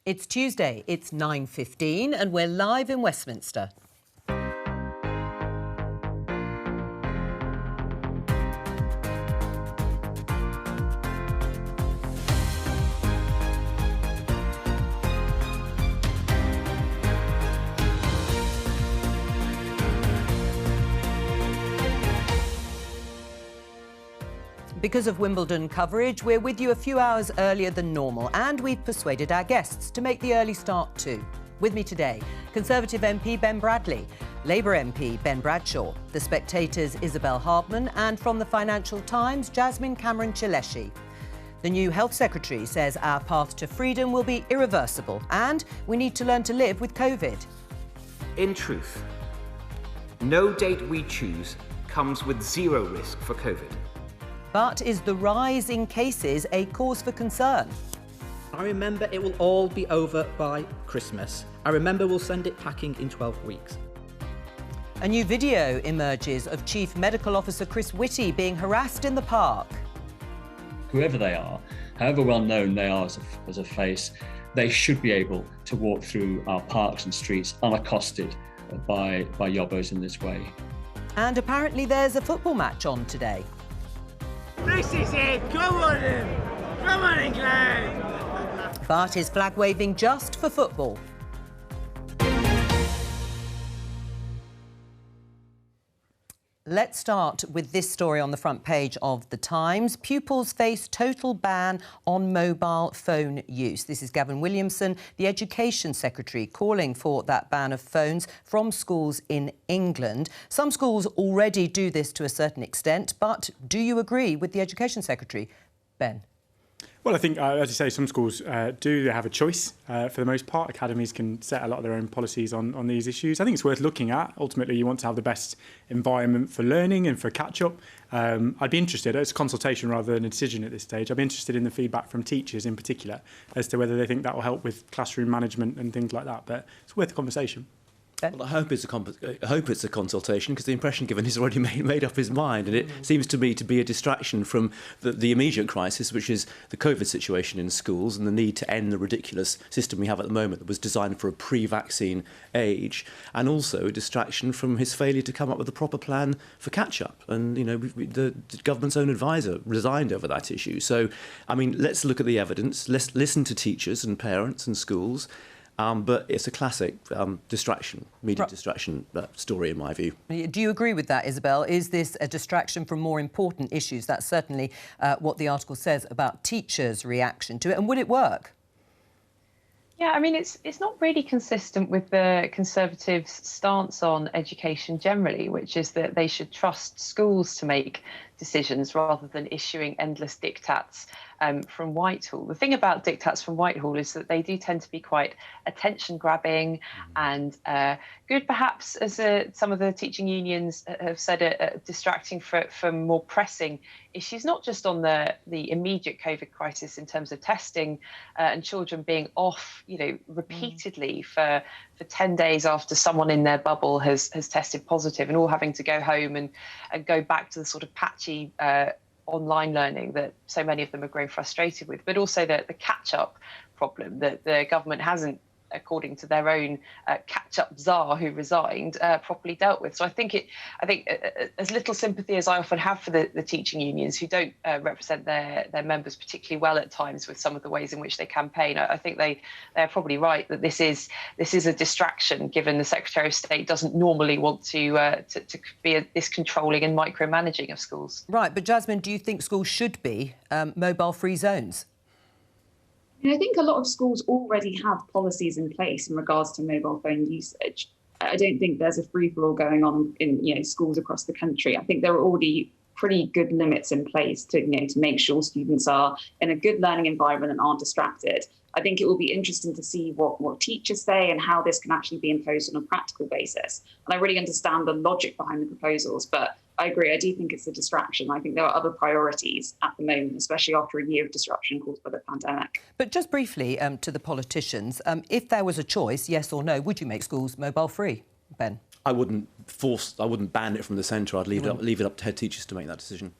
It's Tuesday, it's 9:15 and we're live in Westminster. Because of Wimbledon coverage, we're with you a few hours earlier than normal, and we've persuaded our guests to make the early start too. With me today, Conservative MP Ben Bradley, Labour MP Ben Bradshaw, The Spectator's Isabel Hardman, and from the Financial Times, Jasmine Cameron-Chileshi. The new Health Secretary says our path to freedom will be irreversible, and we need to learn to live with COVID. In truth, no date we choose comes with zero risk for COVID. But is the rise in cases a cause for concern? I remember it will all be over by Christmas. I remember we'll send it packing in 12 weeks. A new video emerges of Chief Medical Officer Chris Whitty being harassed in the park. Whoever they are, however well known they are as a face, they should be able to walk through our parks and streets unaccosted by yobbos in this way. And apparently there's a football match on today. This is it! Come on in! Come on, England! But is flag waving just for football? Let's start with this story on the front page of The Times. Pupils face total ban on mobile phone use. This is Gavin Williamson, the Education Secretary, calling for that ban of phones from schools in England. Some schools already do this to a certain extent, but do you agree with the Education Secretary? Ben? Well, I think, as you say, some schools do have a choice. For the most part, academies can set a lot of their own policies on these issues. I think it's worth looking at. Ultimately, you want to have the best environment for learning and for catch-up. I'd be interested, it's a consultation rather than a decision at this stage, I'd be interested in the feedback from teachers in particular as to whether they think that will help with classroom management and things like that. But it's worth a conversation. Well, I hope it's a consultation, because the impression given is already made up his mind, and it seems to me to be a distraction from the immediate crisis, which is the COVID situation in schools and the need to end the ridiculous system we have at the moment that was designed for a pre-vaccine age, and also a distraction from his failure to come up with a proper plan for catch-up. And, you know, the government's own advisor resigned over that issue. So, I mean, let's look at the evidence, let's listen to teachers and parents and schools. But it's a classic distraction, media distraction story, in my view. Do you agree with that, Isabel? Is this a distraction from more important issues? That's certainly what the article says about teachers' reaction to it. And would it work? Yeah, I mean, it's not really consistent with the Conservatives' stance on education generally, which is that they should trust schools to make decisions rather than issuing endless diktats from Whitehall. The thing about diktats from Whitehall is that they do tend to be quite attention-grabbing and good, perhaps, as some of the teaching unions have said, distracting from more pressing issues, not just on the immediate COVID crisis in terms of testing and children being off, you know, repeatedly for 10 days after someone in their bubble has tested positive, and all having to go home and go back to the sort of patchy online learning that so many of them are growing frustrated with, but also the catch-up problem that the government hasn't, according to their own catch-up czar who resigned, properly dealt with. So I think as little sympathy as I often have for the teaching unions, who don't represent their members particularly well at times with some of the ways in which they campaign, I think they're probably right that this is a distraction, given the Secretary of State doesn't normally want to be this controlling and micromanaging of schools. Right, but Jasmine, do you think schools should be mobile-free zones? I think a lot of schools already have policies in place in regards to mobile phone usage. I don't think there's a free-for-all going on in schools across the country. I think there are already pretty good limits in place to make sure students are in a good learning environment and aren't distracted. I think it will be interesting to see what teachers say and how this can actually be imposed on a practical basis. And I really understand the logic behind the proposals, but I agree, I do think it's a distraction. I think there are other priorities at the moment, especially after a year of disruption caused by the pandemic. But just briefly to the politicians, if there was a choice, yes or no, would you make schools mobile-free, Ben? I wouldn't ban it from the centre. I'd leave it up to head teachers to make that decision.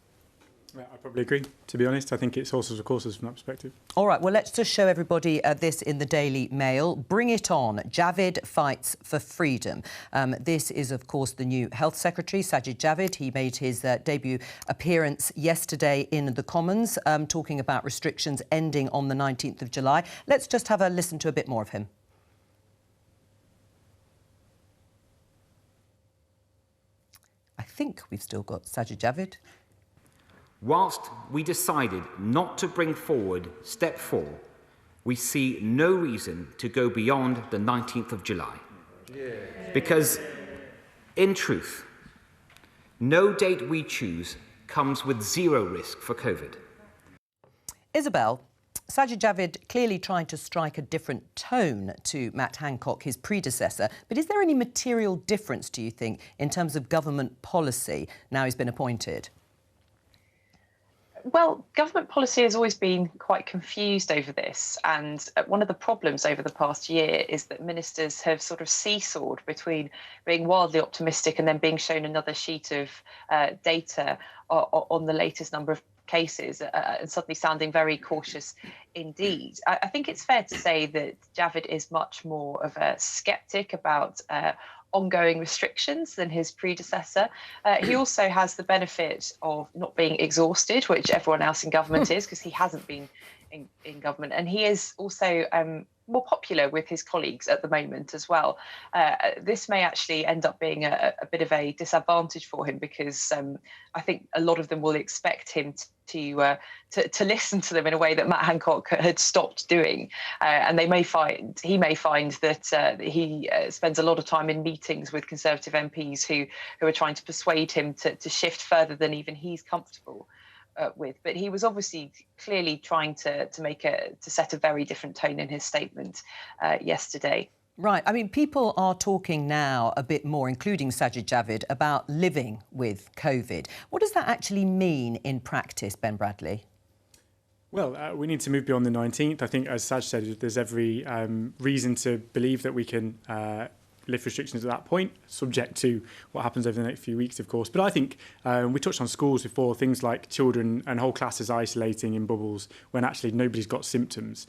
Yeah, I probably agree, to be honest. I think it's horses for courses from that perspective. All right, well, let's just show everybody this in the Daily Mail. Bring it on. Javid fights for freedom. This is, of course, the new Health Secretary, Sajid Javid. He made his debut appearance yesterday in the Commons, talking about restrictions ending on the 19th of July. Let's just have a listen to a bit more of him. I think we've still got Sajid Javid. Whilst we decided not to bring forward step 4, we see no reason to go beyond the 19th of July. Because, in truth, no date we choose comes with zero risk for COVID. Isabel, Sajid Javid clearly trying to strike a different tone to Matt Hancock, his predecessor. But is there any material difference, do you think, in terms of government policy now he's been appointed? Well, government policy has always been quite confused over this, and one of the problems over the past year is that ministers have sort of seesawed between being wildly optimistic and then being shown another sheet of data on the latest number of cases and suddenly sounding very cautious indeed. I think it's fair to say that Javid is much more of a sceptic about ongoing restrictions than his predecessor. He also has the benefit of not being exhausted, which everyone else in government is, because he hasn't been in government. And he is also more popular with his colleagues at the moment as well. This may actually end up being a bit of a disadvantage for him, because I think a lot of them will expect him to listen to them in a way that Matt Hancock had stopped doing, and he may find that he spends a lot of time in meetings with Conservative MPs who are trying to persuade him to shift further than even he's comfortable with. But he was obviously clearly trying to set a very different tone in his statement yesterday. Right. I mean, people are talking now a bit more, including Sajid Javid, about living with COVID. What does that actually mean in practice, Ben Bradley? Well, we need to move beyond the 19th. I think, as Saj said, there's every reason to believe that we can lift restrictions at that point, subject to what happens over the next few weeks, of course. But I think we touched on schools before, things like children and whole classes isolating in bubbles when actually nobody's got symptoms.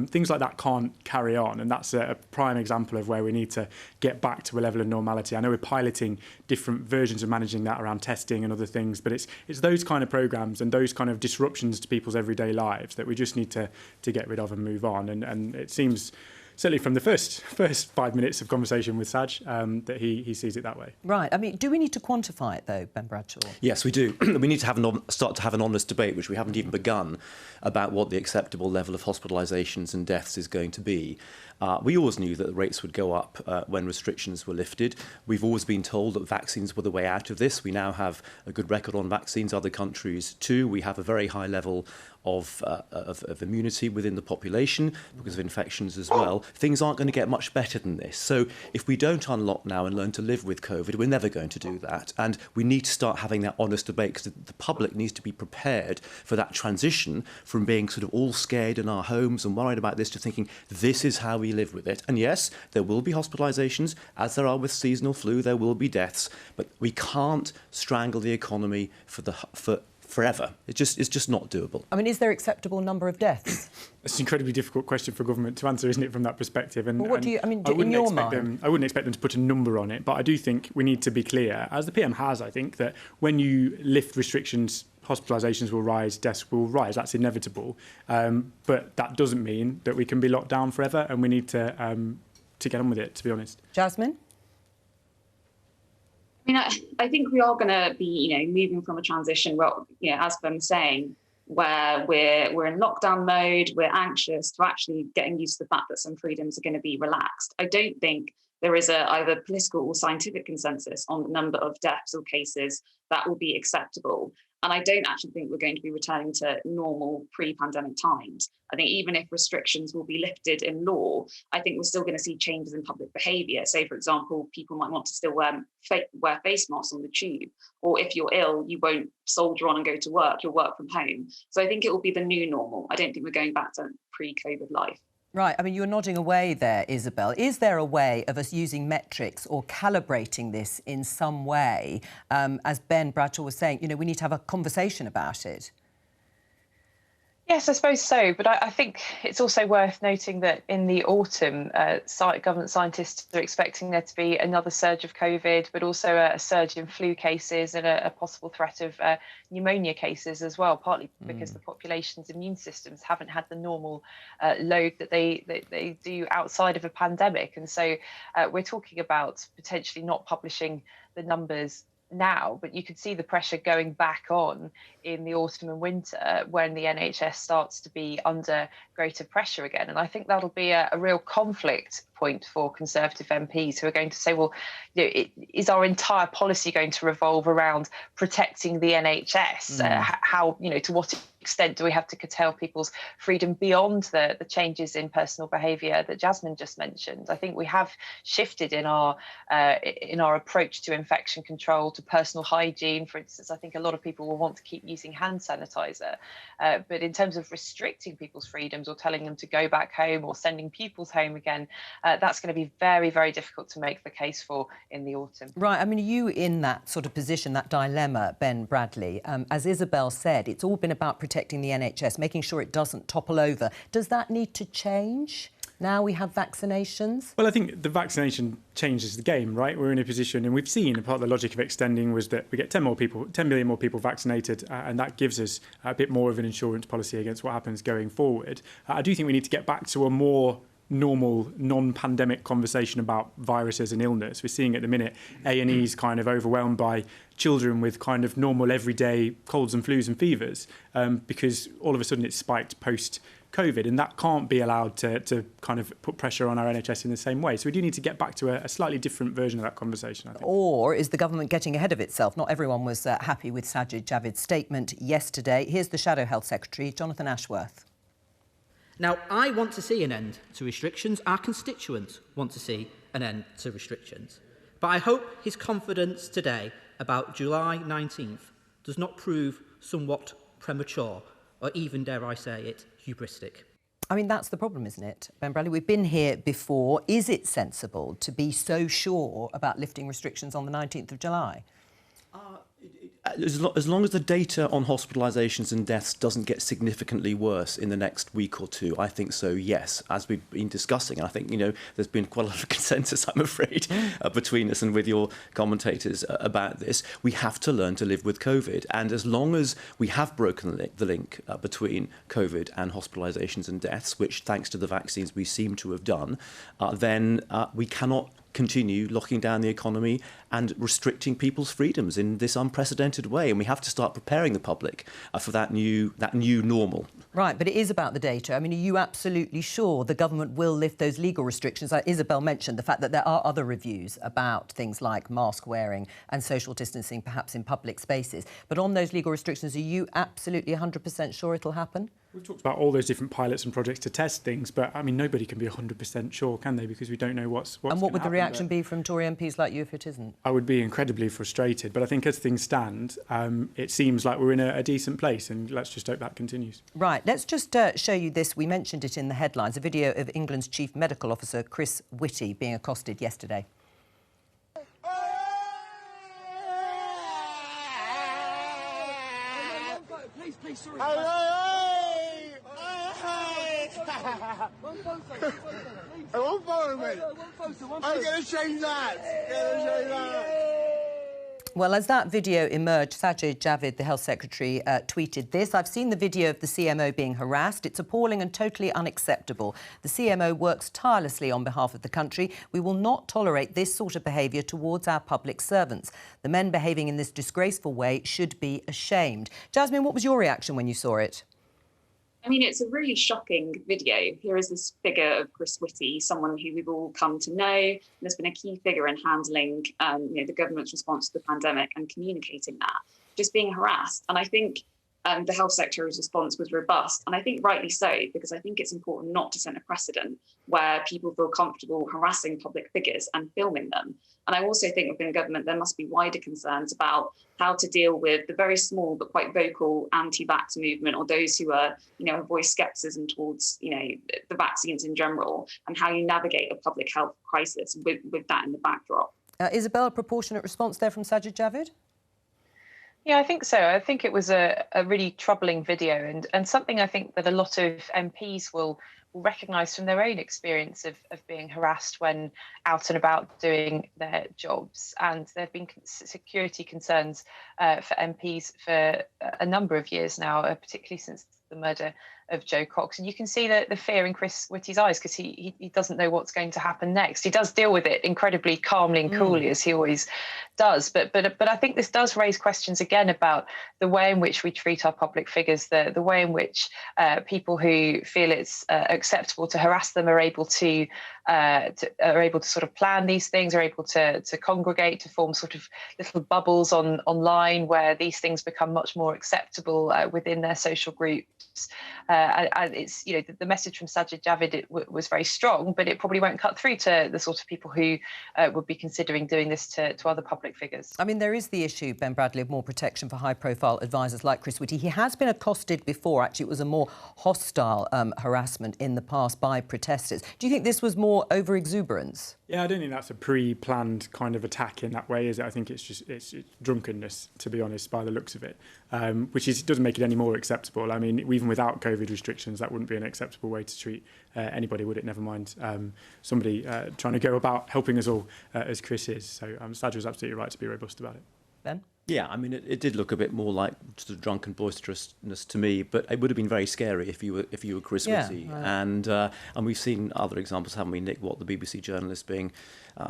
Things like that can't carry on, and that's a prime example of where we need to get back to a level of normality. I know we're piloting different versions of managing that around testing and other things, but it's those kind of programmes and those kind of disruptions to people's everyday lives that we just need to get rid of and move on. And it seems, certainly from the first 5 minutes of conversation with Saj, that he sees it that way. Right. I mean, do we need to quantify it, though, Ben Bradshaw? Yes, we do. We need to start to have an honest debate, which we haven't even begun, about what the acceptable level of hospitalisations and deaths is going to be. We always knew that the rates would go up when restrictions were lifted. We've always been told that vaccines were the way out of this. We now have a good record on vaccines. Other countries too. We have a very high level of immunity within the population because of infections as well. Things aren't going to get much better than this. So if we don't unlock now and learn to live with COVID, we're never going to do that. And we need to start having that honest debate, because the public needs to be prepared for that transition from being sort of all scared in our homes and worried about this to thinking this is how we live with it. And yes, there will be hospitalisations, as there are with seasonal flu. There will be deaths, but we can't strangle the economy for forever. It's just not doable. I mean, is there acceptable number of deaths? It's an incredibly difficult question for government to answer, isn't it, from that perspective? And, well, what do you, I mean, in your mind? I wouldn't expect them to put a number on it, but I do think we need to be clear, as the PM has, I think, that when you lift restrictions, hospitalisations will rise, deaths will rise. That's inevitable. But that doesn't mean that we can be locked down forever, and we need to get on with it, to be honest. Jasmine? I mean, I think we are going to be, moving from a transition, well, as Ben was saying, where we're in lockdown mode, we're anxious to actually getting used to the fact that some freedoms are going to be relaxed. I don't think there is either political or scientific consensus on the number of deaths or cases that will be acceptable. And I don't actually think we're going to be returning to normal pre-pandemic times. I think even if restrictions will be lifted in law, I think we're still going to see changes in public behaviour. Say, for example, people might want to still wear face masks on the tube, or if you're ill, you won't soldier on and go to work, you'll work from home. So I think it will be the new normal. I don't think we're going back to pre-COVID life. Right, I mean, you're nodding away there, Isabel. Is there a way of us using metrics or calibrating this in some way? As Ben Bradshaw was saying, you know, we need to have a conversation about it. Yes, I suppose so. But I think it's also worth noting that in the autumn, government scientists are expecting there to be another surge of COVID, but also a surge in flu cases and a possible threat of pneumonia cases as well, partly because the population's immune systems haven't had the normal load that they do outside of a pandemic. And so we're talking about potentially not publishing the numbers now, but you could see the pressure going back on in the autumn and winter when the NHS starts to be under greater pressure again. And I think that'll be a real conflict point for Conservative MPs who are going to say, well, you know, is our entire policy going to revolve around protecting the NHS? How, you know, to what extent do we have to curtail people's freedom beyond the changes in personal behaviour that Jasmine just mentioned? I think we have shifted in our approach to infection control, to personal hygiene. For instance, I think a lot of people will want to keep using hand sanitizer, but in terms of restricting people's freedoms or telling them to go back home or sending pupils home again, that's going to be very, very difficult to make the case for in the autumn. Right, I mean, are you in that sort of position, that dilemma, Ben Bradley? As Isabel said, it's all been about protecting the NHS, making sure it doesn't topple over. Does that need to change now we have vaccinations? Well, I think the vaccination changes the game, right? We're in a position, and we've seen part of the logic of extending was that we get 10 million more people vaccinated, and that gives us a bit more of an insurance policy against what happens going forward. I do think we need to get back to a more normal, non-pandemic conversation about viruses and illness. We're seeing at the minute A&E's kind of overwhelmed by children with kind of normal everyday colds and flus and fevers because all of a sudden it's spiked post-COVID, and that can't be allowed to kind of put pressure on our NHS in the same way. So we do need to get back to a slightly different version of that conversation, I think. Or is the government getting ahead of itself? Not everyone was happy with Sajid Javid's statement yesterday. Here's the Shadow Health Secretary, Jonathan Ashworth. Now, I want to see an end to restrictions. Our constituents want to see an end to restrictions. But I hope his confidence today about July 19th does not prove somewhat premature, or even, dare I say it, hubristic. I mean, that's the problem, isn't it, Ben Bradley? We've been here before. Is it sensible to be so sure about lifting restrictions on the 19th of July? As long as the data on hospitalisations and deaths doesn't get significantly worse in the next week or two, I think so, yes. As we've been discussing, and I think, you know, there's been quite a lot of consensus, I'm afraid, between us and with your commentators about this. We have to learn to live with COVID. And as long as we have broken the link between COVID and hospitalisations and deaths, which, thanks to the vaccines, we seem to have done, then we cannot continue locking down the economy and restricting people's freedoms in this unprecedented way. And we have to start preparing the public for that new normal. Right, but it is about the data. I mean, are you absolutely sure the government will lift those legal restrictions? Like Isabel mentioned, the fact that there are other reviews about things like mask wearing and social distancing, perhaps in public spaces. But on those legal restrictions, are you absolutely 100% sure it'll happen? We've talked about all those different pilots and projects to test things, but, I mean, nobody can be 100% sure, can they? Because we don't know what's And what would the reaction be be from Tory MPs like you if it isn't? I would be incredibly frustrated, but I think as things stand, it seems like we're in a decent place, and let's just hope that continues. Right, let's just show you this. We mentioned it in the headlines, a video of England's Chief Medical Officer, Chris Whitty, being accosted yesterday. Please, sorry. I won't follow me. I'm going to change that. Well, as that video emerged, Sajid Javid, the Health Secretary, tweeted this. I've seen the video of the CMO being harassed. It's appalling and totally unacceptable. The CMO works tirelessly on behalf of the country. We will not tolerate this sort of behaviour towards our public servants. The men behaving in this disgraceful way should be ashamed. Jasmine, what was your reaction when you saw it? I mean, it's a really shocking video. Here is this figure of Chris Whitty, someone who we've all come to know, and has been a key figure in handling the government's response to the pandemic and communicating that, just being harassed. And I think the health sector's response was robust. And I think rightly so, because I think it's important not to set a precedent where people feel comfortable harassing public figures and filming them. And I also think within government, there must be wider concerns about how to deal with the very small but quite vocal anti-vax movement, or those who are, have voiced skepticism towards, the vaccines in general, and how you navigate a public health crisis with that in the backdrop. Isabel, a proportionate response there from Sajid Javid? Yeah, I think so. I think it was a really troubling video, and something I think that a lot of MPs will recognise from their own experience of being harassed when out and about doing their jobs. And there have been security concerns for MPs for a number of years now, particularly since the murder of Jo Cox. And you can see the fear in Chris Whitty's eyes, because he doesn't know what's going to happen next. He does deal with it incredibly calmly and coolly, as he always does. But I think this does raise questions again about the way in which we treat our public figures, the way in which people who feel it's acceptable to harass them are able to sort of plan these things, are able to congregate, to form sort of little bubbles online where these things become much more acceptable within their social groups. And it's, the message from Sajid Javid was very strong, but it probably won't cut through to the sort of people who would be considering doing this to other public figures. I mean, there is the issue, Ben Bradley, of more protection for high-profile advisors like Chris Whitty. He has been accosted before. Actually, it was a more hostile harassment in the past by protesters. Do you think this was more over-exuberance? Yeah, I don't think that's a pre-planned kind of attack in that way, is it? I think it's drunkenness, to be honest, by the looks of it, which doesn't make it any more acceptable. I mean, even without COVID restrictions, that wouldn't be an acceptable way to treat anybody, would it? Never mind somebody trying to go about helping us all, as Chris is. So Sajid was absolutely right to be robust about it. Ben? Yeah, I mean, it did look a bit more like sort of drunken boisterousness to me, but it would have been very scary if you were Chris Whitty. Right. And we've seen other examples, haven't we, Nick? What the BBC journalist being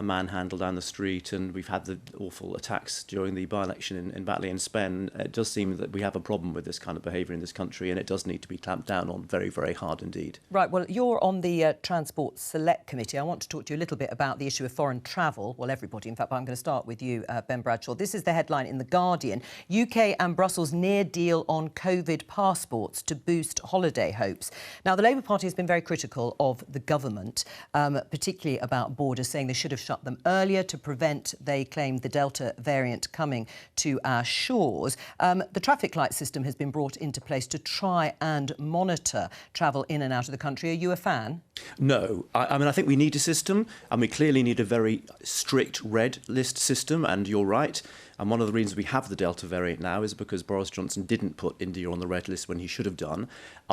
manhandled down the street, and we've had the awful attacks during the by-election in Batley and Spen. It does seem that we have a problem with this kind of behaviour in this country, and it does need to be clamped down on very, very hard indeed. Right, well, you're on the Transport Select Committee. I want to talk to you a little bit about the issue of foreign travel. Well, everybody, in fact, but I'm going to start with you, Ben Bradshaw. This is the headline in The Guardian. UK and Brussels near deal on COVID passports to boost holiday hopes. Now, the Labour Party has been very critical of the government, particularly about borders, saying they should have shut them earlier to prevent, they claim, the Delta variant coming to our shores. The traffic light system has been brought into place to try and monitor travel in and out of the country. Are you a fan? No. I mean, I think we need a system, and we clearly need a very strict red list system, and you're right. And one of the reasons we have the Delta variant now is because Boris Johnson didn't put India on the red list when he should have done.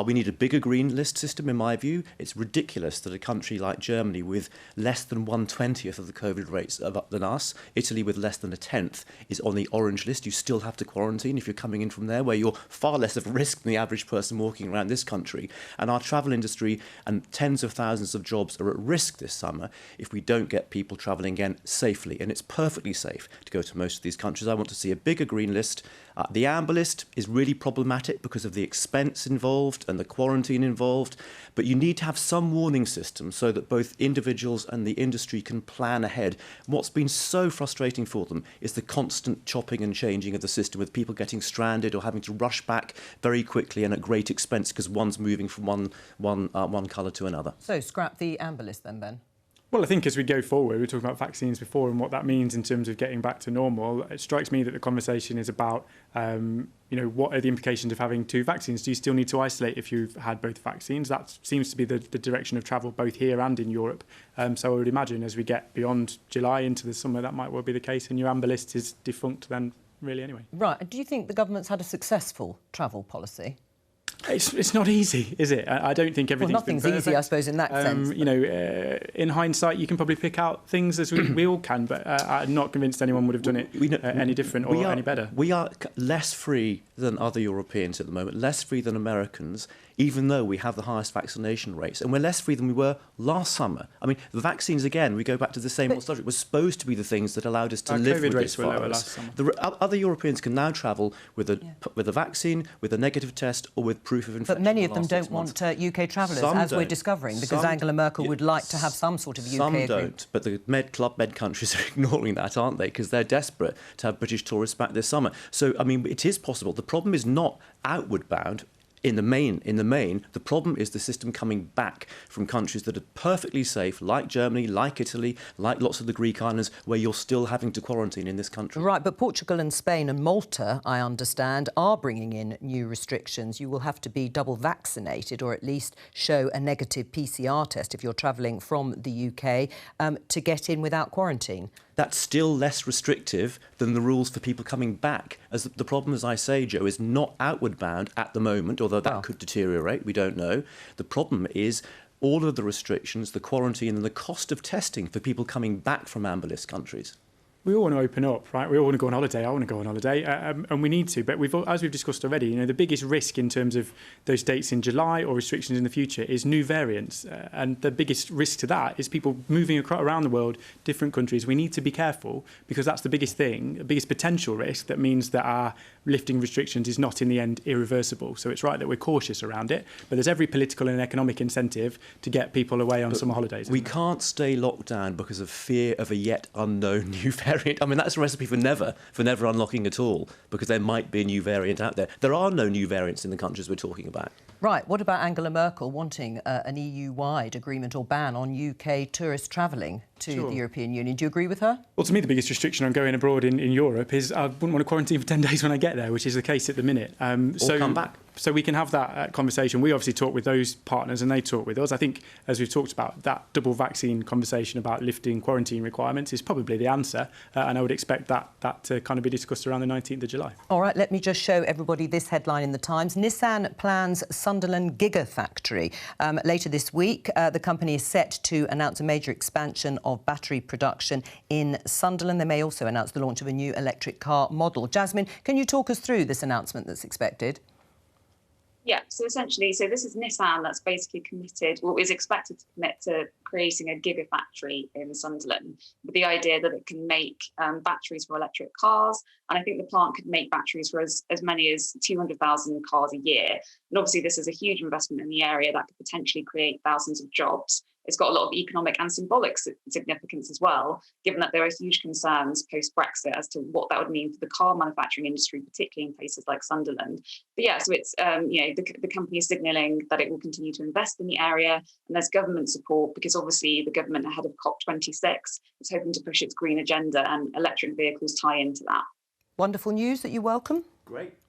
We need a bigger green list system, in my view. It's ridiculous that a country like Germany, with less than 1/20th of the COVID rates than us, Italy with less than 1/10, is on the orange list. You still have to quarantine if you're coming in from there, where you're far less of a risk than the average person walking around this country. And our travel industry and tens of thousands of jobs are at risk this summer if we don't get people travelling again safely. And it's perfectly safe to go to most of these countries. I want to see a bigger green list. The amber list is really problematic because of the expense involved and the quarantine involved. But you need to have some warning system so that both individuals and the industry can plan ahead. What's been so frustrating for them is the constant chopping and changing of the system, with people getting stranded or having to rush back very quickly and at great expense because one's moving from one colour to another. So scrap the amber list then, Ben? Well, I think as we go forward, we were talking about vaccines before and what that means in terms of getting back to normal. It strikes me that the conversation is about, what are the implications of having two vaccines? Do you still need to isolate if you've had both vaccines? That seems to be the direction of travel both here and in Europe. So I would imagine as we get beyond July into the summer, that might well be the case, and your amber list is defunct then, really, anyway. Right. Do you think the government's had a successful travel policy? It's not easy, is it? I don't think everything's been perfect. Nothing's easy, I suppose, in that sense. In hindsight, you can probably pick out things as we all can, but I'm not convinced anyone would have done it any different or any better. We are less free than other Europeans at the moment, less free than Americans. even though we have the highest vaccination rates, and we're less free than we were last summer. I mean, the vaccines, again, we go back to the same old subject, were supposed to be the things that allowed us to live COVID with rates this were lower virus. last summer. Other Europeans can now travel with a vaccine, with a negative test, or with proof of infection. But many of them don't want UK travellers, as we're discovering, because Angela Merkel would like to have some sort of UK agreement. Some don't, but the Med countries are ignoring that, aren't they? Because they're desperate to have British tourists back this summer. So, I mean, it is possible. The problem is not outward bound. In the main, the problem is the system coming back from countries that are perfectly safe, like Germany, like Italy, like lots of the Greek islands, where you're still having to quarantine in this country. Right, but Portugal and Spain and Malta, I understand, are bringing in new restrictions. You will have to be double vaccinated or at least show a negative PCR test if you're travelling from the UK to get in without quarantine. That's still less restrictive than the rules for people coming back. As the problem, as I say, Jo, is not outward bound at the moment, although that could deteriorate, we don't know. The problem is all of the restrictions, the quarantine and the cost of testing for people coming back from amber list countries. We all want to open up, right? We all want to go on holiday. I want to go on holiday, and we need to. But as we've discussed already, you know, the biggest risk in terms of those dates in July or restrictions in the future is new variants, and the biggest risk to that is people moving around the world, different countries. We need to be careful because that's the biggest thing, the biggest potential risk. That means that our lifting restrictions is not in the end irreversible. So it's right that we're cautious around it. But there's every political and economic incentive to get people away on summer holidays. We can't stay locked down because of fear of a yet unknown new variant. I mean, that's a recipe for never unlocking at all, because there might be a new variant out there. There are no new variants in the countries we're talking about. Right, what about Angela Merkel wanting an EU-wide agreement or ban on UK tourists travelling to the European Union? Do you agree with her? Well, to me, the biggest restriction on going abroad in Europe is I wouldn't want to quarantine for 10 days when I get there, which is the case at the minute. Or come back. So we can have that conversation. We obviously talk with those partners and they talk with us. I think, as we've talked about, that double vaccine conversation about lifting quarantine requirements is probably the answer. And I would expect that to kind of be discussed around the 19th of July. All right, let me just show everybody this headline in the Times. Nissan plans Sunderland Gigafactory. Later this week, the company is set to announce a major expansion of battery production in Sunderland. They may also announce the launch of a new electric car model. Jasmine, can you talk us through this announcement that's expected? Yeah, so essentially, this is Nissan that's basically committed, or is expected to commit to creating a gigafactory in Sunderland with the idea that it can make batteries for electric cars. And I think the plant could make batteries for as many as 200,000 cars a year. And obviously, this is a huge investment in the area that could potentially create thousands of jobs. It's got a lot of economic and symbolic significance as well, given that there are huge concerns post-Brexit as to what that would mean for the car manufacturing industry, particularly in places like Sunderland. But yeah, so it's, the company is signalling that it will continue to invest in the area, and there's government support because obviously the government ahead of COP26 is hoping to push its green agenda, and electric vehicles tie into that. Wonderful news that you welcome.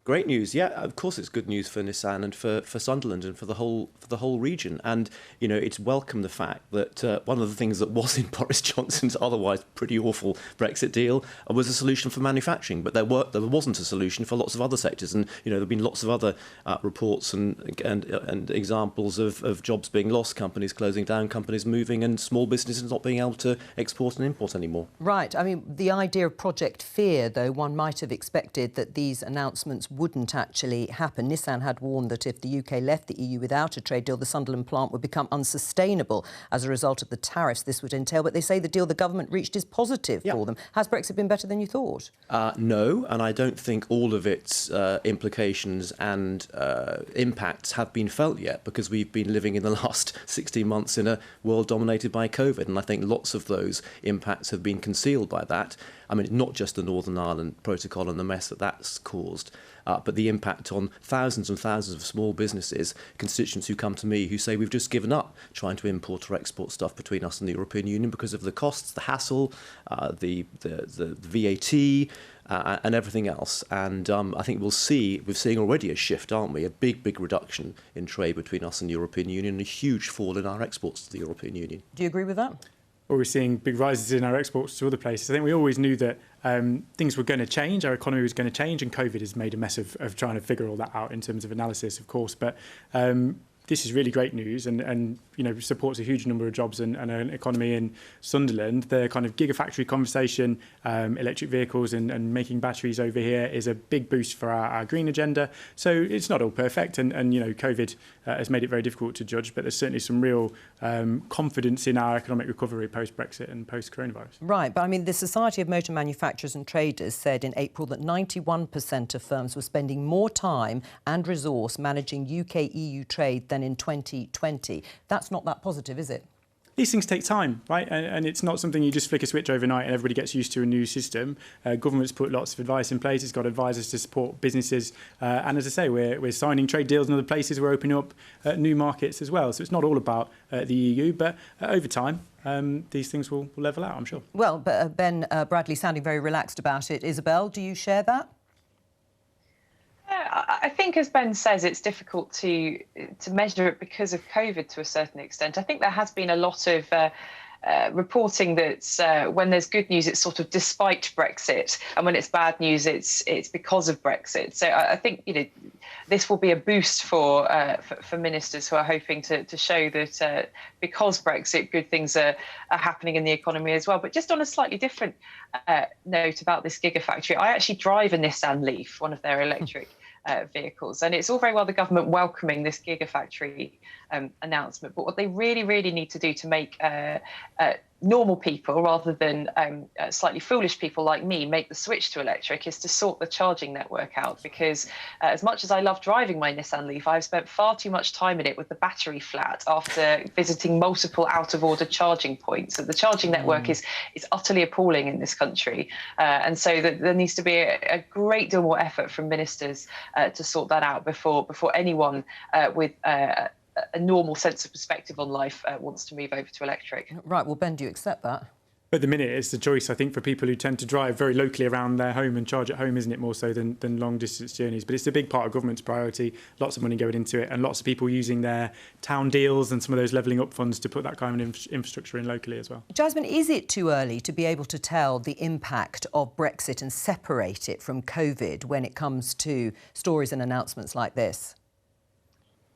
Great news. Yeah, of course it's good news for Nissan and for Sunderland and for the whole region. And, you know, it's welcome the fact that one of the things that was in Boris Johnson's otherwise pretty awful Brexit deal was a solution for manufacturing. But there wasn't a solution for lots of other sectors. And, you know, there have been lots of other reports and examples of jobs being lost, companies closing down, companies moving, and small businesses not being able to export and import anymore. Right. I mean, the idea of Project Fear, though, one might have expected that these announcements wouldn't actually happen. Nissan had warned that if the UK left the EU without a trade deal, the Sunderland plant would become unsustainable as a result of the tariffs this would entail. But they say the deal the government reached is positive for them. Has Brexit been better than you thought? No, and I don't think all of its implications and impacts have been felt yet, because we've been living in the last 16 months in a world dominated by COVID, and I think lots of those impacts have been concealed by that. I mean, not just the Northern Ireland Protocol and the mess that's caused, but the impact on thousands and thousands of small businesses, constituents who come to me who say we've just given up trying to import or export stuff between us and the European Union because of the costs, the hassle, the VAT, and everything else. And I think we're seeing already a shift, aren't we? A big reduction in trade between us and the European Union, and a huge fall in our exports to the European Union. Do you agree with that? Well, we're seeing big rises in our exports to other places. I think we always knew that things were going to change, our economy was going to change, and COVID has made a mess of trying to figure all that out in terms of analysis, of course. But this is really great news and supports a huge number of jobs and an economy in Sunderland. The kind of gigafactory conversation, electric vehicles and making batteries over here is a big boost for our green agenda. So it's not all perfect and COVID has made it very difficult to judge, but there's certainly some real confidence in our economic recovery post-Brexit and post-coronavirus. Right, but I mean, the Society of Motor Manufacturers and Traders said in April that 91% of firms were spending more time and resource managing UK-EU trade than in 2020. That's not that positive, is it? These things take time, right? And it's not something you just flick a switch overnight and everybody gets used to a new system. Government's put lots of advice in place. It's got advisors to support businesses. And as I say, we're signing trade deals in other places. We're opening up new markets as well. So it's not all about the EU, but over time, these things will level out, I'm sure. Well, but Ben Bradley sounding very relaxed about it. Isabel, do you share that? I think, as Ben says, it's difficult to measure it because of COVID to a certain extent. I think there has been a lot of reporting that when there's good news, it's sort of despite Brexit, and when it's bad news, it's because of Brexit. So I think this will be a boost for ministers who are hoping to show that because Brexit, good things are happening in the economy as well. But just on a slightly different note about this gigafactory, I actually drive a Nissan Leaf, one of their electric vehicles, and it's all very well the government welcoming this gigafactory announcement, but what they really, really need to do to make normal people, rather than slightly foolish people like me, make the switch to electric, is to sort the charging network out. Because as much as I love driving my Nissan Leaf, I've spent far too much time in it with the battery flat after visiting multiple out-of-order charging points. So the charging network is utterly appalling in this country, and so there needs to be a great deal more effort from ministers to sort that out before anyone with a normal sense of perspective on life wants to move over to electric. Right, well, Ben, do you accept that? At the minute, it's the choice, I think, for people who tend to drive very locally around their home and charge at home, isn't it, more so than long-distance journeys? But it's a big part of government's priority, lots of money going into it, and lots of people using their town deals and some of those levelling up funds to put that kind of infrastructure in locally as well. Jasmine, is it too early to be able to tell the impact of Brexit and separate it from COVID when it comes to stories and announcements like this?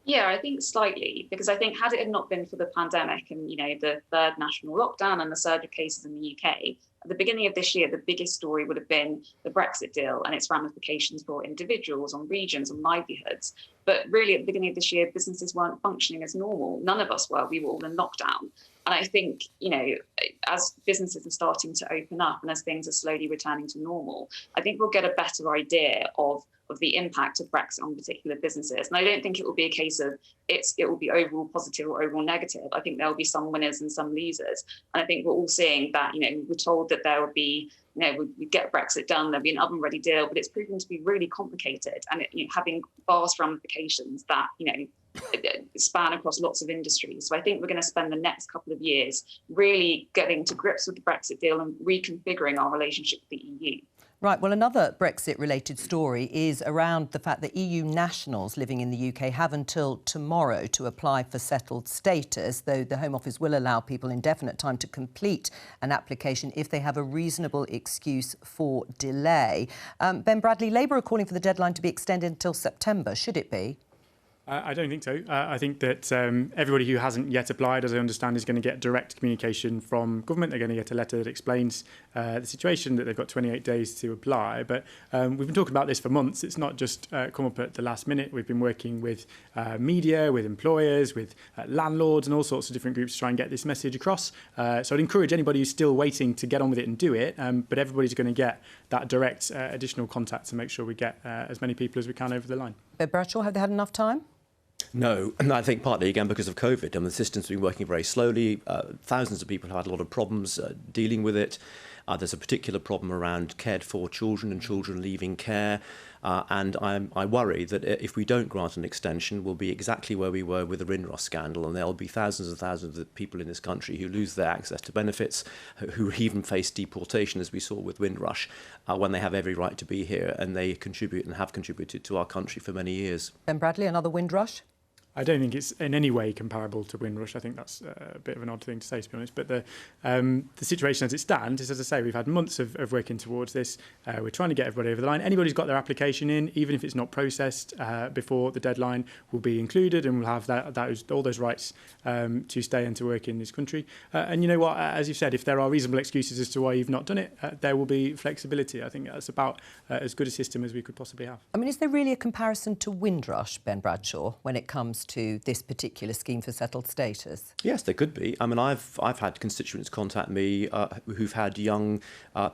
Yeah, I think slightly, because I think had it not been for the pandemic and, the third national lockdown and the surge of cases in the UK, at the beginning of this year, the biggest story would have been the Brexit deal and its ramifications for individuals, on regions, on livelihoods. But really, at the beginning of this year, businesses weren't functioning as normal. None of us were. We were all in lockdown. And I think, as businesses are starting to open up and as things are slowly returning to normal, I think we'll get a better idea of the impact of Brexit on particular businesses. And I don't think it will be a case of it will be overall positive or overall negative. I think there will be some winners and some losers. And I think we're all seeing that, we're told that there will be, we get Brexit done, there'll be an oven-ready deal, but it's proven to be really complicated and having vast ramifications that, span across lots of industries. So I think we're going to spend the next couple of years really getting to grips with the Brexit deal and reconfiguring our relationship with the EU. Right, well, another Brexit-related story is around the fact that EU nationals living in the UK have until tomorrow to apply for settled status, though the Home Office will allow people indefinite time to complete an application if they have a reasonable excuse for delay. Ben Bradley, Labour are calling for the deadline to be extended until September. Should it be? I don't think so. I think that everybody who hasn't yet applied, as I understand, is going to get direct communication from government. They're going to get a letter that explains the situation, that they've got 28 days to apply. But we've been talking about this for months. It's not just come up at the last minute. We've been working with media, with employers, with landlords and all sorts of different groups to try and get this message across. So I'd encourage anybody who's still waiting to get on with it and do it. But everybody's going to get that direct additional contact to make sure we get as many people as we can over the line. Ben Bradshaw, have they had enough time? No, and I think partly, again, because of COVID. And the system's been working very slowly. Thousands of people have had a lot of problems dealing with it. There's a particular problem around cared-for children and children leaving care. And I worry that if we don't grant an extension, we'll be exactly where we were with the Windrush scandal. And there'll be thousands and thousands of people in this country who lose their access to benefits, who even face deportation, as we saw with Windrush, when they have every right to be here. And they contribute and have contributed to our country for many years. Ben Bradley, another Windrush? I don't think it's in any way comparable to Windrush. I think that's a bit of an odd thing to say, to be honest. But the situation as it stands is, as I say, we've had months of working towards this. We're trying to get everybody over the line. Anybody who's got their application in, even if it's not processed before the deadline, will be included and will have all those rights to stay and to work in this country. And you know what, as you've said, if there are reasonable excuses as to why you've not done it, there will be flexibility. I think that's about as good a system as we could possibly have. I mean, is there really a comparison to Windrush, Ben Bradshaw, when it comes to this particular scheme for settled status? Yes, there could be. I mean, I've had constituents contact me who've had young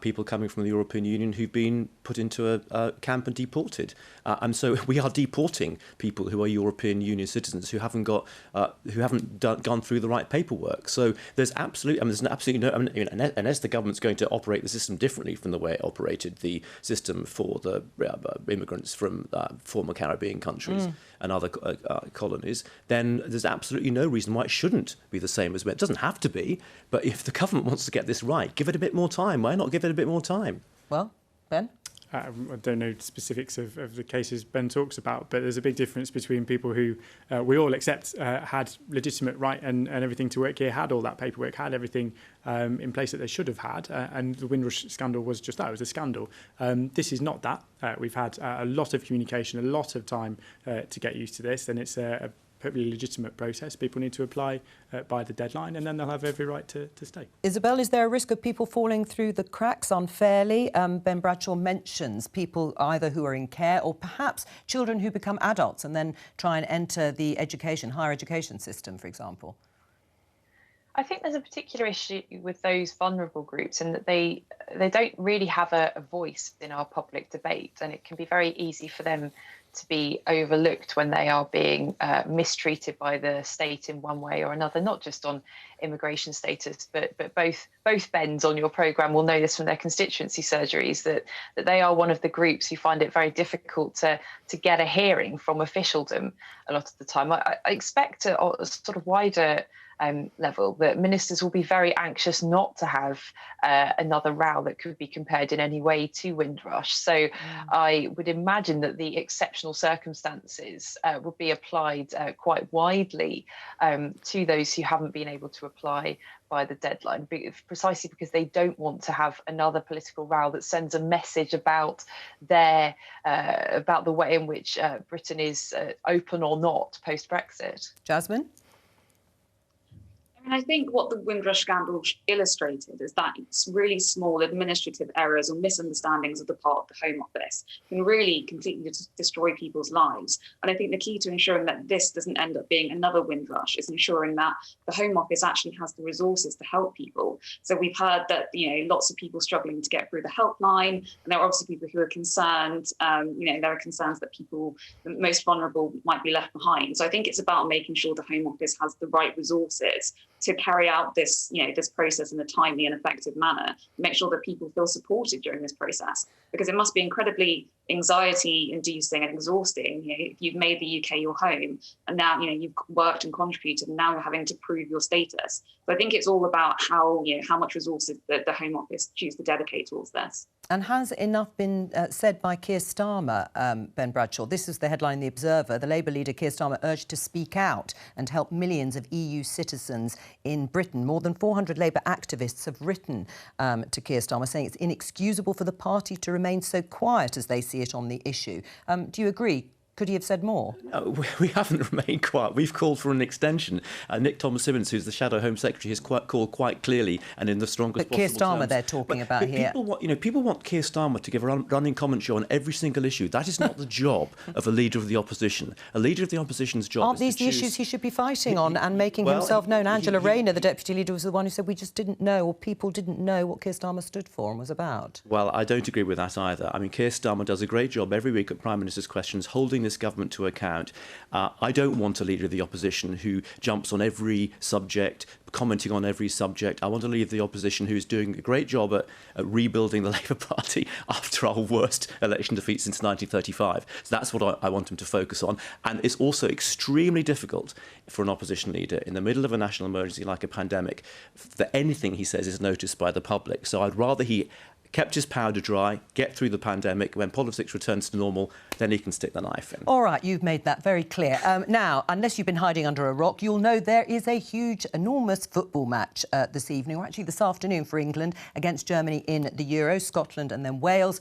people coming from the European Union who've been put into a camp and deported. And so we are deporting people who are European Union citizens who haven't gone through the right paperwork. So there's absolutely no. Unless the government's going to operate the system differently from the way it operated the system for the immigrants from former Caribbean countries and other colonies, then there's absolutely no reason why it shouldn't be the same as it doesn't have to be. But if the government wants to get this right, give it a bit more time. Why not give it a bit more time? Well, Ben? I don't know specifics of the cases Ben talks about, but there's a big difference between people who we all accept had legitimate right and everything to work here, had all that paperwork, had everything in place that they should have had, and the Windrush scandal was just that, it was a scandal. This is not that. We've had a lot of communication, a lot of time to get used to this, and it's a perfectly legitimate process. People need to apply by the deadline, and then they'll have every right to stay. Isabel, is there a risk of people falling through the cracks unfairly? Ben Bradshaw mentions people either who are in care or perhaps children who become adults and then try and enter the higher education system, for example. I think there's a particular issue with those vulnerable groups in that they don't really have a voice in our public debate, and it can be very easy for them to be overlooked when they are being mistreated by the state in one way or another, not just on immigration status, but both Bens on your programme will know this from their constituency surgeries, that they are one of the groups who find it very difficult to get a hearing from officialdom a lot of the time. I expect a sort of wider level that ministers will be very anxious not to have another row that could be compared in any way to Windrush. So I would imagine that the exceptional circumstances would be applied quite widely to those who haven't been able to apply by the deadline, precisely because they don't want to have another political row that sends a message about about the way in which Britain is open or not post-Brexit. Jasmine? I think what the Windrush scandal illustrated is that it's really small administrative errors or misunderstandings of the part of the Home Office can really completely destroy people's lives. And I think the key to ensuring that this doesn't end up being another Windrush is ensuring that the Home Office actually has the resources to help people. So we've heard that, lots of people struggling to get through the helpline, and there are obviously people who are concerned, there are concerns that people, the most vulnerable, might be left behind. So I think it's about making sure the Home Office has the right resources to carry out this process in a timely and effective manner, make sure that people feel supported during this process, because it must be incredibly anxiety-inducing and exhausting. If you've made the UK your home, and now you've worked and contributed, and now you're having to prove your status. So I think it's all about how much resources the Home Office choose to dedicate towards this. And has enough been said by Keir Starmer, Ben Bradshaw? This is the headline in The Observer. The Labour leader Keir Starmer urged to speak out and help millions of EU citizens in Britain. More than 400 Labour activists have written to Keir Starmer saying it's inexcusable for the party to remain so quiet as they see it on the issue. Do you agree? Could he have said more? No, we haven't remained quiet. We've called for an extension. Nick Thomas-Simmons, who's the Shadow Home Secretary, has called quite clearly and in the strongest possible terms. But Keir Starmer they're talking about here. People want Keir Starmer to give a running commentary on every single issue. That is not the job of a leader of the opposition. A leader of the opposition's job Aren't these the issues he should be fighting on and making himself known? Angela Rayner, the deputy leader, was the one who said we just didn't know, or people didn't know what Keir Starmer stood for and was about. Well, I don't agree with that either. I mean, Keir Starmer does a great job every week at Prime Minister's Questions, holding this government to account. I don't want a leader of the opposition who jumps on every subject, commenting on every subject. I want a leader of the opposition who's doing a great job at rebuilding the Labour Party after our worst election defeat since 1935. So that's what I want him to focus on. And it's also extremely difficult for an opposition leader in the middle of a national emergency like a pandemic that anything he says is noticed by the public. So I'd rather he kept his powder dry, get through the pandemic. When politics returns to normal, then he can stick the knife in. All right, you've made that very clear. Now, unless you've been hiding under a rock, you'll know there is a huge, enormous football match this evening, or actually this afternoon for England against Germany in the Euros. Scotland and then Wales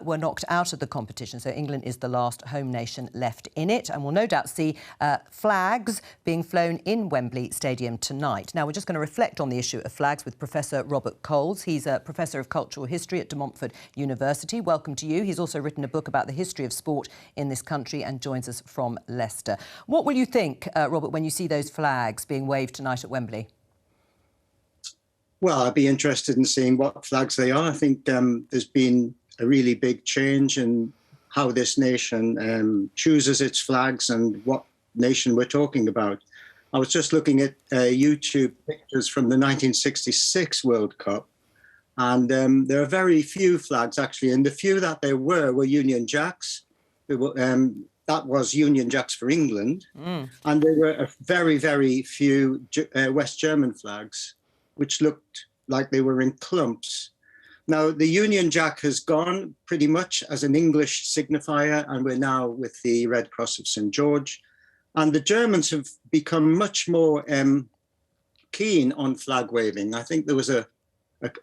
were knocked out of the competition, so England is the last home nation left in it, and we'll no doubt see flags being flown in Wembley Stadium tonight. Now, we're just going to reflect on the issue of flags with Professor Robert Coles. He's a Professor of Cultural History at De Montfort University. Welcome to you. He's also written a book about the history of sport in this country and joins us from Leicester. What will you think, Robert, when you see those flags being waved tonight at Wembley? Well, I'd be interested in seeing what flags they are. I think there's been a really big change in how this nation chooses its flags and what nation we're talking about. I was just looking at YouTube pictures from the 1966 World Cup, and there are very few flags, actually, and the few that there were Union Jacks. That was Union Jacks for England, and there were a very, very few West German flags, which looked like they were in clumps. Now, the Union Jack has gone pretty much as an English signifier, and we're now with the Red Cross of St. George. And the Germans have become much more keen on flag waving. I think there was a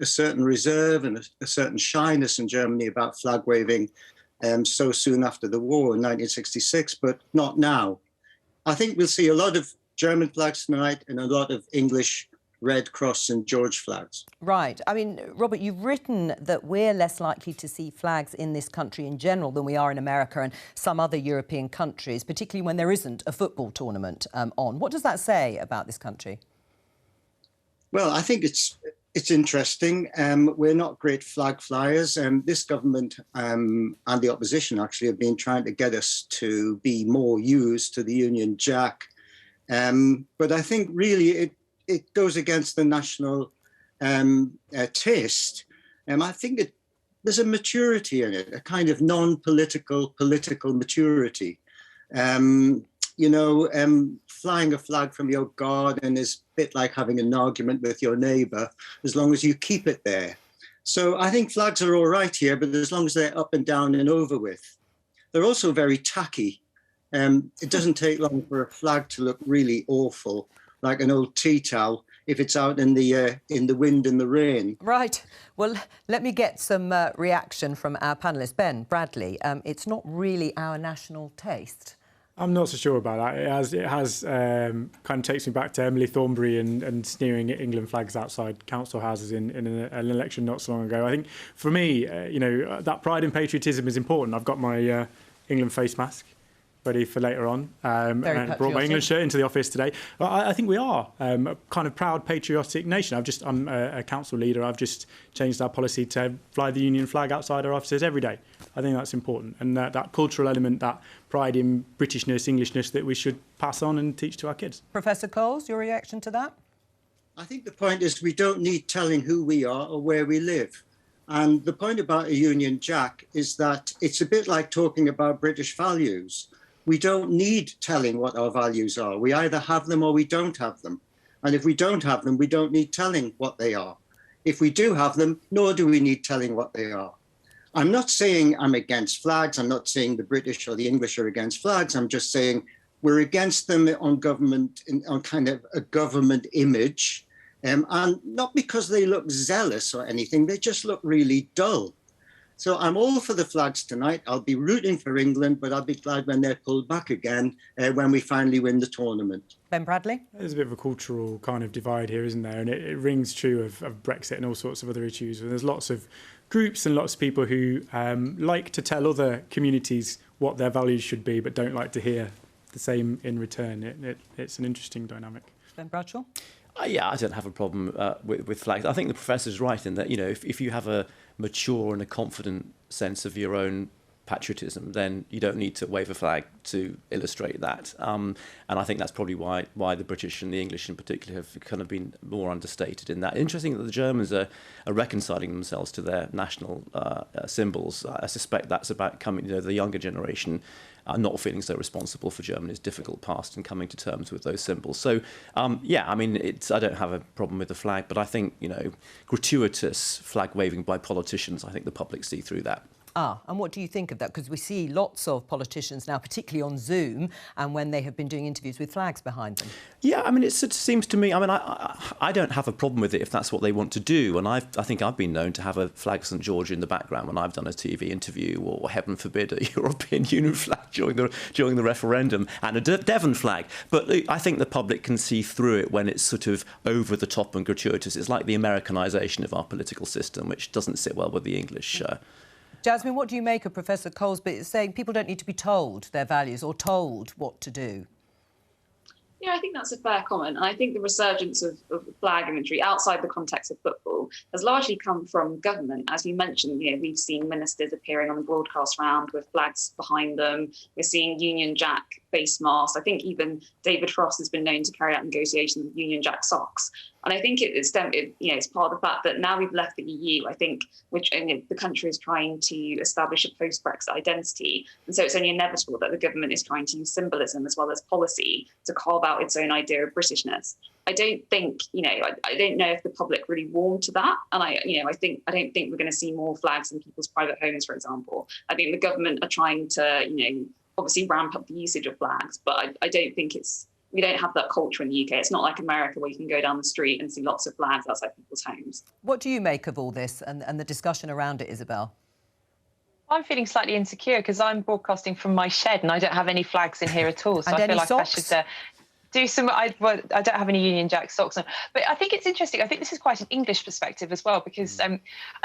certain reserve and a certain shyness in Germany about flag waving so soon after the war in 1966, but not now. I think we'll see a lot of German flags tonight and a lot of English Red Cross St. George flags. Right. I mean, Robert, you've written that we're less likely to see flags in this country in general than we are in America and some other European countries, particularly when there isn't a football tournament on. What does that say about this country? Well, I think it's interesting. We're not great flag flyers. This government and the opposition actually have been trying to get us to be more used to the Union Jack. But I think really it goes against the national taste. I think there's a maturity in it, a kind of non-political, political maturity. Flying a flag from your garden is a bit like having an argument with your neighbour, as long as you keep it there. So I think flags are all right here, but as long as they're up and down and over with. They're also very tacky. It doesn't take long for a flag to look really awful, like an old tea towel, if it's out in the wind and the rain. Right. Well, let me get some reaction from our panellist, Ben Bradley. It's not really our national taste. I'm not so sure about that. It has kind of takes me back to Emily Thornberry and sneering at England flags outside council houses in an election not so long ago. I think for me, that pride and patriotism is important. I've got my England face mask ready for later on, and brought my England shirt into the office today. I think we are a kind of proud, patriotic nation. I'm a council leader. I've just changed our policy to fly the Union flag outside our offices every day. I think that's important, and that cultural element, that pride in Britishness, Englishness, that we should pass on and teach to our kids. Professor Coles, your reaction to that? I think the point is we don't need telling who we are or where we live. And the point about a Union Jack is that it's a bit like talking about British values. We don't need telling what our values are. We either have them or we don't have them. And if we don't have them, we don't need telling what they are. If we do have them, nor do we need telling what they are. I'm not saying I'm against flags. I'm not saying the British or the English are against flags. I'm just saying we're against them on government, on kind of a government image. And not because they look zealous or anything, they just look really dull. So I'm all for the flags tonight. I'll be rooting for England, but I'll be glad when they're pulled back again when we finally win the tournament. Ben Bradley? There's a bit of a cultural kind of divide here, isn't there? And it rings true of Brexit and all sorts of other issues. There's lots of groups and lots of people who like to tell other communities what their values should be, but don't like to hear the same in return. It's an interesting dynamic. Ben Bradshaw? Yeah, I don't have a problem with flags. I think the professor's right in that, if you have a mature and a confident sense of your own patriotism, then you don't need to wave a flag to illustrate that. And I think that's probably why the British and the English in particular have kind of been more understated in that. Interesting that the Germans are reconciling themselves to their national symbols. I suspect that's about coming, the younger generation not feeling so responsible for Germany's difficult past and coming to terms with those symbols. So, yeah, I mean, I don't have a problem with the flag, but I think, gratuitous flag waving by politicians, I think the public see through that. And what do you think of that? Because we see lots of politicians now, particularly on Zoom, and when they have been doing interviews with flags behind them. Yeah, I mean, it seems to me, I don't have a problem with it if that's what they want to do. And I think I've been known to have a flag St George in the background when I've done a TV interview, or heaven forbid, a European Union flag during the referendum, and a Devon flag. But I think the public can see through it when it's sort of over the top and gratuitous. It's like the Americanisation of our political system, which doesn't sit well with the English. Jasmine, what do you make of Professor Cole's bit saying people don't need to be told their values or told what to do? Yeah, I think that's a fair comment. And I think the resurgence of flag imagery outside the context of football has largely come from government. As you mentioned, we've seen ministers appearing on the broadcast round with flags behind them. We're seeing Union Jack face masks. I think even David Frost has been known to carry out negotiations with Union Jack socks. And I think it's part of the fact that now we've left the EU, I think, the country is trying to establish a post-Brexit identity. And so it's only inevitable that the government is trying to use symbolism as well as policy to carve out its own idea of Britishness. I don't think, I don't know if the public really warmed to that. And I don't think we're going to see more flags in people's private homes, for example. I think the government are trying to, obviously ramp up the usage of flags, but I don't think we don't have that culture in the UK. It's not like America where you can go down the street and see lots of flags outside people's homes. What do you make of all this and the discussion around it, Isabel? I'm feeling slightly insecure because I'm broadcasting from my shed and I don't have any flags in here at all. So and I feel like socks? I should do some. I don't have any Union Jack socks on, but I think it's interesting. I think this is quite an English perspective as well, because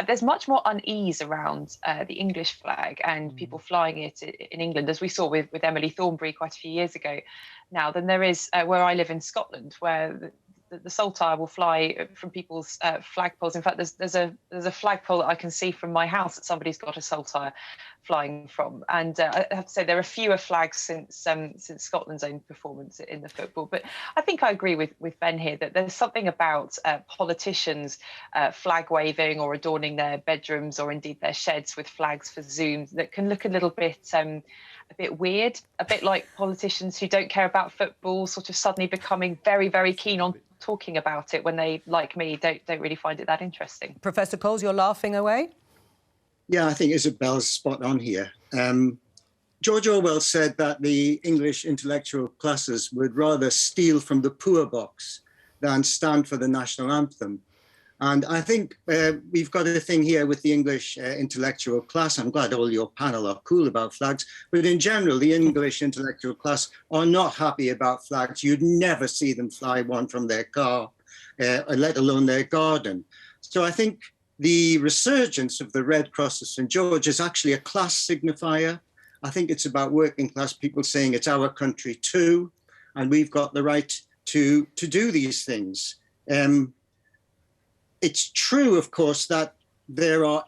there's much more unease around the English flag and people flying it in England, as we saw with Emily Thornberry quite a few years ago now, than there is where I live in Scotland, where the saltire will fly from people's flagpoles. In fact, there's a flagpole that I can see from my house that somebody's got a saltire flying from. And I have to say there are fewer flags since Scotland's own performance in the football. But I think I agree with Ben here that there's something about politicians flag waving or adorning their bedrooms or indeed their sheds with flags for Zoom that can look a little bit weird, a bit like politicians who don't care about football sort of suddenly becoming very, very keen on talking about it when they, like me, don't really find it that interesting. Professor Coles, you're laughing away? Yeah, I think Isabel's spot on here. George Orwell said that the English intellectual classes would rather steal from the poor box than stand for the national anthem. And I think we've got a thing here with the English intellectual class. I'm glad all your panel are cool about flags, but in general, the English intellectual class are not happy about flags. You'd never see them fly one from their car, let alone their garden. So I think the resurgence of the Red Cross of St George is actually a class signifier. I think it's about working class people saying it's our country too, and we've got the right to do these things. It's true, of course, that there are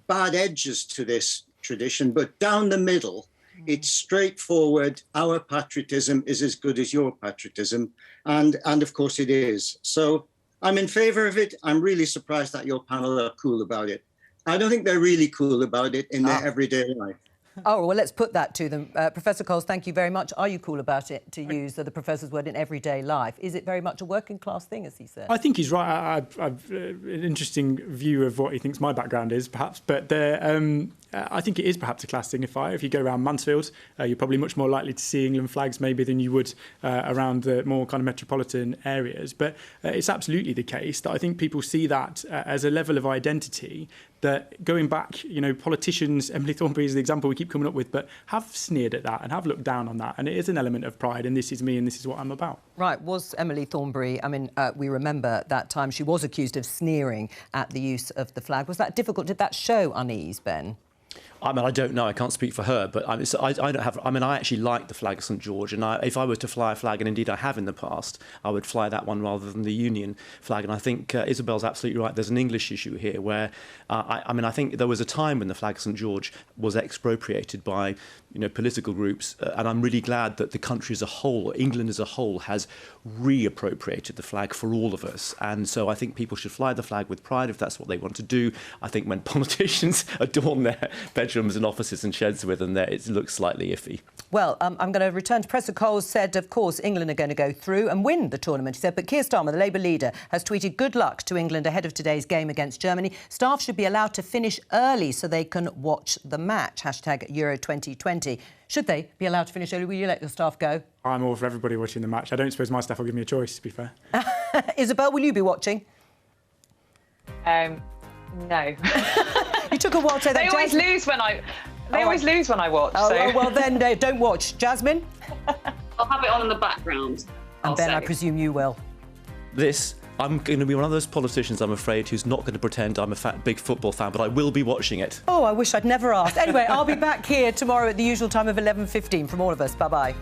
bad edges to this tradition, but down the middle, it's straightforward. Our patriotism is as good as your patriotism, and of course it is. So I'm in favour of it. I'm really surprised that your panel are cool about it. I don't think they're really cool about it in their everyday life. Oh, well, let's put that to them. Professor Coles, thank you very much. Are you cool about it, to use the professor's word, in everyday life? Is it very much a working class thing, as he said? I think he's right. I've an interesting view of what he thinks my background is, perhaps. But I think it is perhaps a class signifier. If you go around Mansfield, you're probably much more likely to see England flags maybe than you would around the more kind of metropolitan areas. But it's absolutely the case that I think people see that as a level of identity that, going back, politicians, Emily Thornberry is the example we keep coming up with, but have sneered at that and have looked down on that. And it is an element of pride, and this is me and this is what I'm about. Right. Was Emily Thornberry, we remember that time she was accused of sneering at the use of the flag. Was that difficult? Did that show unease, Ben? I mean, I don't know. I can't speak for her, but I don't have. I mean, I actually like the flag of St George, and if I were to fly a flag, and indeed I have in the past, I would fly that one rather than the Union flag. And I think Isabel's absolutely right. There's an English issue here where, I mean, I think there was a time when the flag of St George was expropriated by, political groups, and I'm really glad that the country as a whole, England as a whole, has reappropriated the flag for all of us. And so I think people should fly the flag with pride if that's what they want to do. I think when politicians adorn their bedrooms and offices and sheds with them, it looks slightly iffy. Well, I'm going to return to Professor Coles said, of course, England are going to go through and win the tournament, he said. But Keir Starmer, the Labour leader, has tweeted good luck to England ahead of today's game against Germany. Staff should be allowed to finish early so they can watch the match. Hashtag Euro 2020. Should they be allowed to finish early? Will you let your staff go? I'm all for everybody watching the match. I don't suppose my staff will give me a choice, to be fair. Isabel, will you be watching? No. You took a while to say that. They always lose when I... They always lose when I watch. Oh, so. well, then don't watch. Jasmine? I'll have it on in the background. And Ben, I presume you will. I'm going to be one of those politicians, I'm afraid, who's not going to pretend I'm a big football fan, but I will be watching it. Oh, I wish I'd never asked. Anyway, I'll be back here tomorrow at the usual time of 11:15 from all of us. Bye-bye.